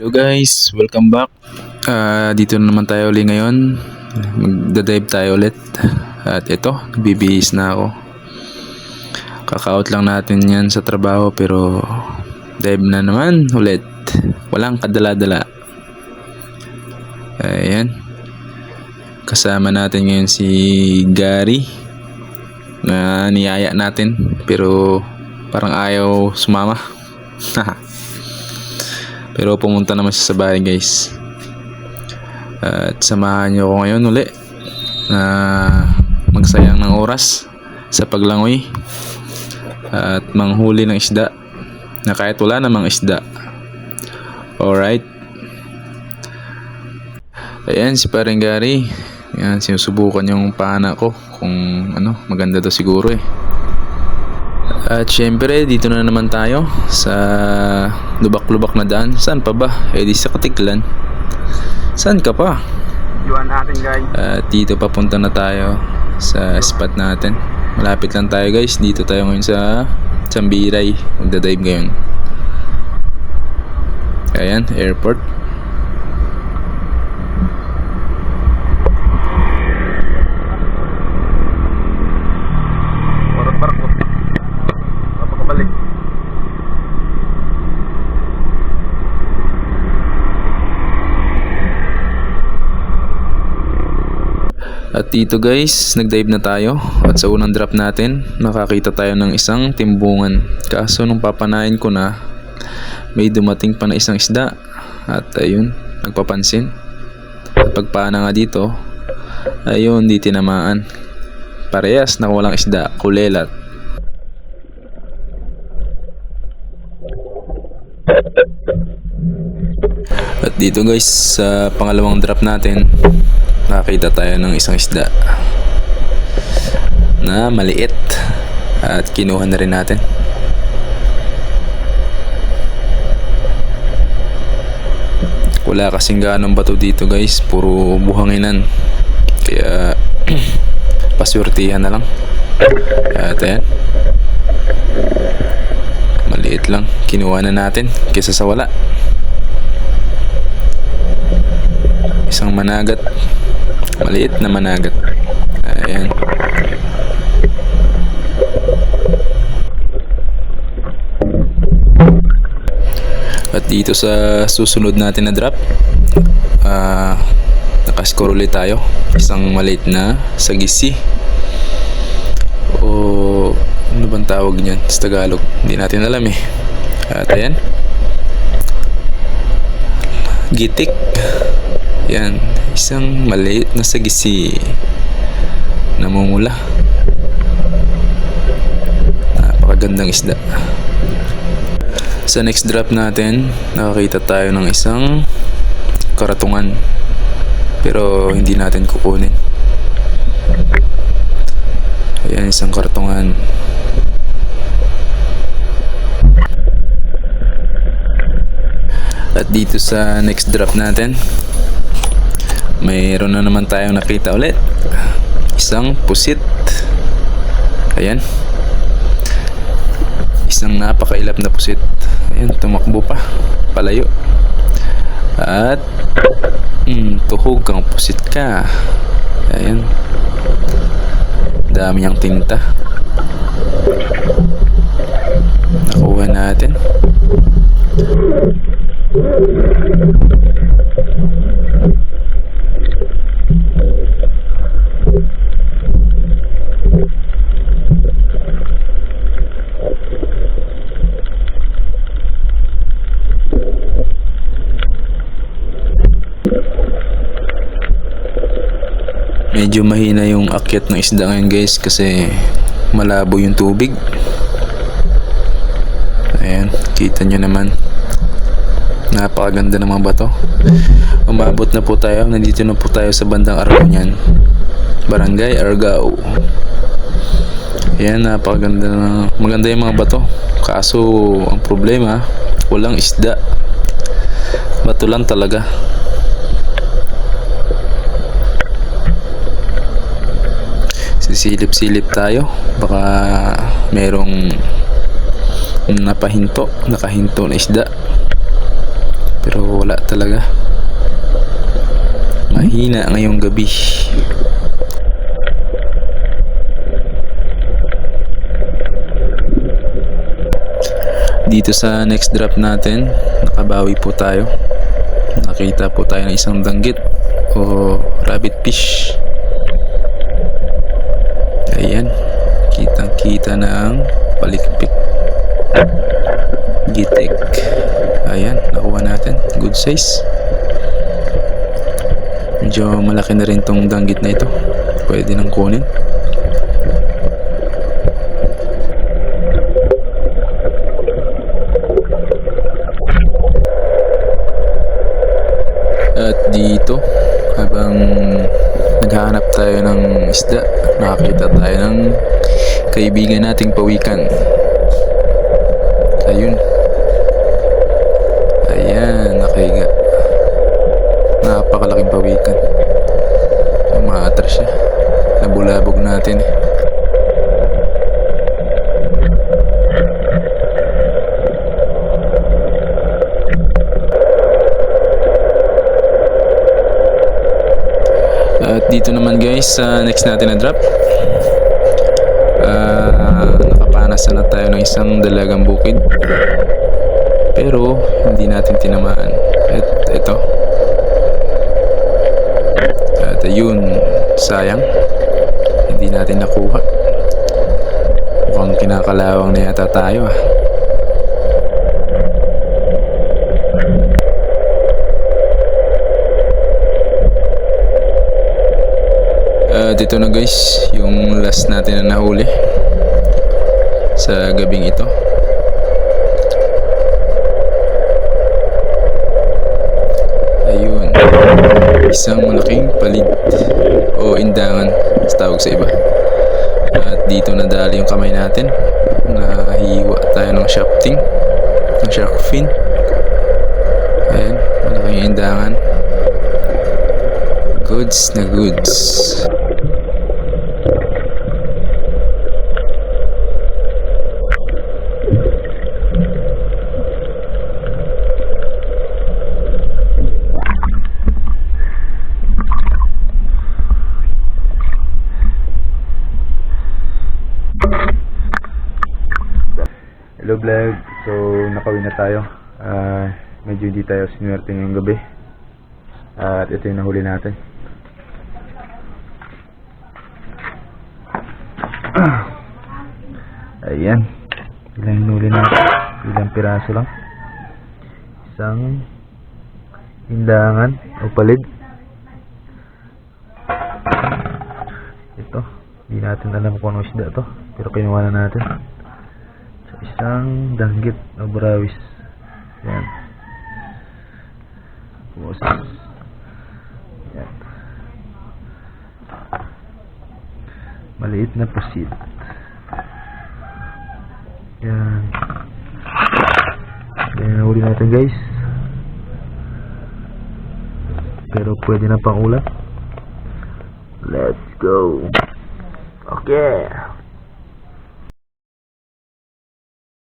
Hello guys, welcome back. Dito na naman tayo ulit ngayon. Magda-dive tayo ulit. At ito, bibihis na ako. Kaka-out lang natin yan sa trabaho pero dive na naman ulit. Walang kadala-dala. Ayan. Kasama natin ngayon si Gary na niyaya natin pero parang ayaw sumama. Pero pumunta naman siya sa bahay guys. At samahan niyo ako ngayon uli na magsayang ng oras sa paglangoy at manghuli ng isda na kahit wala namang isda. Alright. Ayan si paring Gary. Ayan, sinusubukan yung pana ko kung maganda to siguro eh. At syempre dito na naman tayo sa lubak-lubak na daan. Saan pa ba? Eh di sa Katiklan. Saan ka pa? Iwan natin guys. At dito papunta na tayo sa spot natin. Malapit lang tayo guys. Dito tayo ngayon sa Chambiray. Magdadive ngayon. Ayan, airport. Orot barko. Papakabalik. At dito guys, nagdive na tayo. At sa unang drop natin, nakakita tayo ng isang timbungan. Kaso nung papanain ko na, may dumating pa na isang isda. At ayun, nagpapansin. At pagpana nga dito, ayun, di tinamaan. Parehas na walang isda, kulelat. At dito guys, sa pangalawang drop natin, nakakita tayo ng isang isda na maliit at kinuha na rin natin. Wala kasing ganong bato dito guys, puro buhanginan, kaya paswertihan na lang. At ayan, maliit lang, kinuha na natin kaysa sa wala. Isang managat, maliit na managat. Ayan. At dito sa susunod natin na drop, nakascore ulit tayo. Isang maliit na sagisi, o ano bang tawag niyan sa Tagalog, hindi natin alam eh. At ayan, gitik. Yan, isang maliit na sagisi, namumula. Napakagandang isda. Sa next drop natin, nakakita tayo ng isang karatungan, pero hindi natin kukunin. Ayan, isang karatungan. At dito sa next drop natin, mayroon na naman tayong nakita ulit. Isang pusit. Ayan. Isang napakailap na pusit. Ayan, tumakbo pa. Palayo. At tuhog kang pusit ka. Ayan. Dami niyang tinta. Nakuha natin. Medyo mahina yung akyat ng isda ngayon guys kasi malabo yung tubig. Ayan, kita nyo naman, napakaganda ng mga bato. Umabot na po tayo, nandito na po tayo sa bandang Argao niyan, Barangay Argao. Ayan, napakaganda na, maganda yung mga bato. Kaso ang problema, walang isda, bato lang talaga. Sisilip-silip tayo, baka merong nakahinto na isda, pero wala wala talaga. Mahina ngayong gabi. Dito sa next drop natin, nakabawi po tayo. Nakita po tayo ng isang danggit o rabbit fish. Ayan, kitang kita ng palikpik, gitik. Ayan, nakuha natin, good size. Medyo malaki na rin tong danggit na ito, pwede nang kunin. At dito, habang naghahanap tayo ng isda, nakakita tayo ng kaibigan nating pawikan. Ayun. Ayan, nakahiga. Napakalaking pawikan. Umaatras siya. Nabulabog natin eh. At dito naman guys, sa next natin na drop, nakapanasan na tayo ng isang dalagang bukid, pero hindi natin tinamaan. At ito, at ayun, sayang, hindi natin nakuha. Mukhang kinakalawang na yata tayo ah. Dito na guys, yung last natin na nahuli sa gabing ito. Ayun, isang malaking palid o indangan sa tawag sa iba. At dito nadali yung kamay natin, nahiwa tayo ng shafting, ng shark fin. Ayan, malaking indangan, goods na goods. Hello vlog, so nakawin na tayo. Medyo hindi tayo sinuwerte ngayong gabi. At ito yung nahuli natin. Ayan, ilang hinuli natin, ilang piraso lang. Isang hindangan o palid. Ito, hindi natin alam kung anong isda to, pero kinuha na natin. Isang danggit o barawis. Yan. Boses. Yan. Maliit na pusit. Yan. Yan na uli natin guys. Pero pwede na pang ulam. Let's go. Okay.